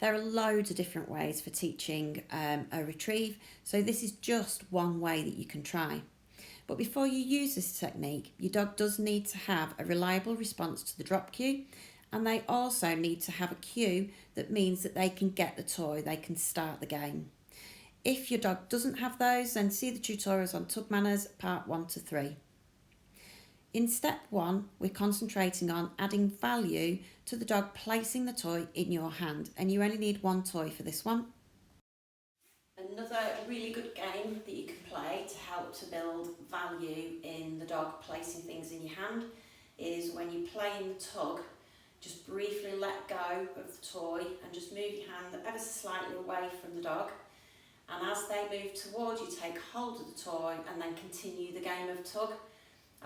There are loads of different ways for teaching a retrieve, so this is just one way that you can try. But before you use this technique, your dog does need to have a reliable response to the drop cue, and they also need to have a cue that means that they can get the toy, they can start the game. If your dog doesn't have those, then see the tutorials on Tug Manners part 1 to 3. In step 1, we're concentrating on adding value to the dog placing the toy in your hand, and you only need one toy for this one. Another really good game that you can play to help to build value in the dog placing things in your hand is when you play in the tug, just briefly let go of the toy and just move your hand ever so slightly away from the dog. And as they move towards you, take hold of the toy and then continue the game of tug.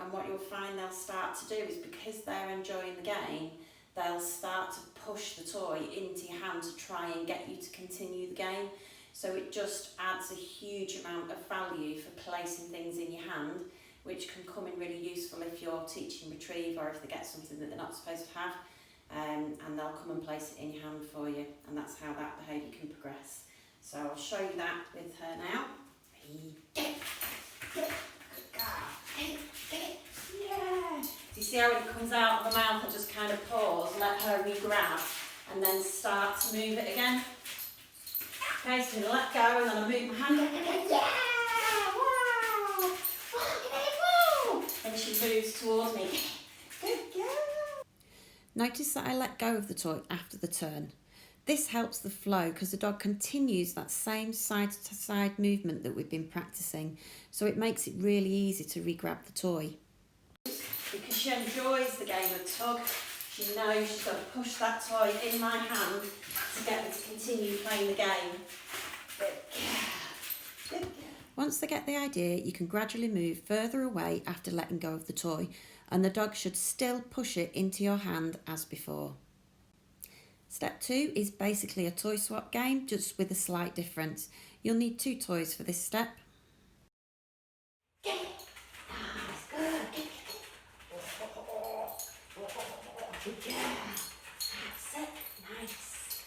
And what you'll find they'll start to do is, because they're enjoying the game, they'll start to push the toy into your hand to try and get you to continue the game. So it just adds a huge amount of value for placing things in your hand, which can come in really useful if you're teaching retrieve or if they get something that they're not supposed to have, and they'll come and place it in your hand for you, and that's how that behaviour can progress. So I'll show you that with her now. Yeah. Do you see how when it comes out of the mouth, I just kind of pause, let her re-grab, and then start to move it again? Okay, so I'm going to let go, and then I move my hand. Yeah! Wow! Wow! And she moves towards me. Good girl! Notice that I let go of the toy after the turn. This helps the flow because the dog continues that same side-to-side movement that we've been practicing, so it makes it really easy to re-grab the toy. Because she enjoys the game of tug, she knows she's got to push that toy in my hand to get me to continue playing the game. Good girl. Once they get the idea, you can gradually move further away after letting go of the toy, and the dog should still push it into your hand as before. Step 2 is basically a toy swap game, just with a slight difference. You'll need 2 toys for this step. Nice, good. Good girl. That's it. Nice.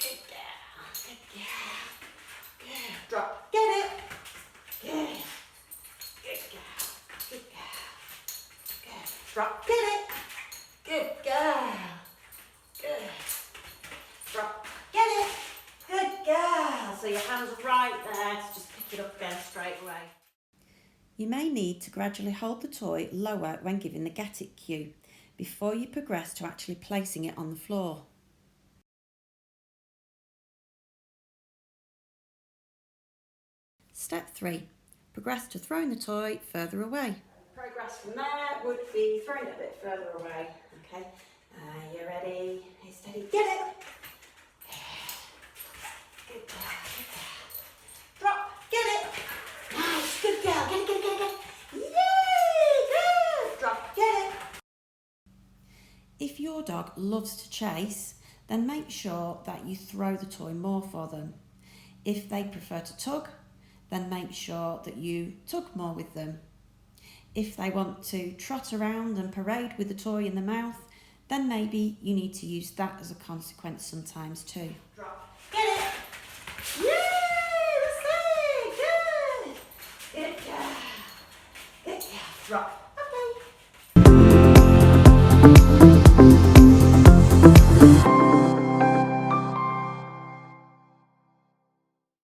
Good girl. Good girl. Good. Drop. Get it. Good. Good girl. Good girl. Good. Drop. Get it. Good girl. Good. Drop. Get it. Good girl. So your hand's right there to just pick it up again straight away. You may need to gradually hold the toy lower when giving the get it cue before you progress to actually placing it on the floor. Step 3. Progress to throwing the toy further away. Progress from there would be throwing it a bit further away. Okay, you ready? Hey, steady, get it! Good girl, good girl. Drop, get it! Nice, good girl, get it. Yay, good! Drop, get it! If your dog loves to chase, then make sure that you throw the toy more for them. If they prefer to tug, then make sure that you tug more with them. If they want to trot around and parade with the toy in the mouth, then maybe you need to use that as a consequence sometimes too. Drop. Get it! Yay! Let's see! Good! Good girl! Good girl! Drop.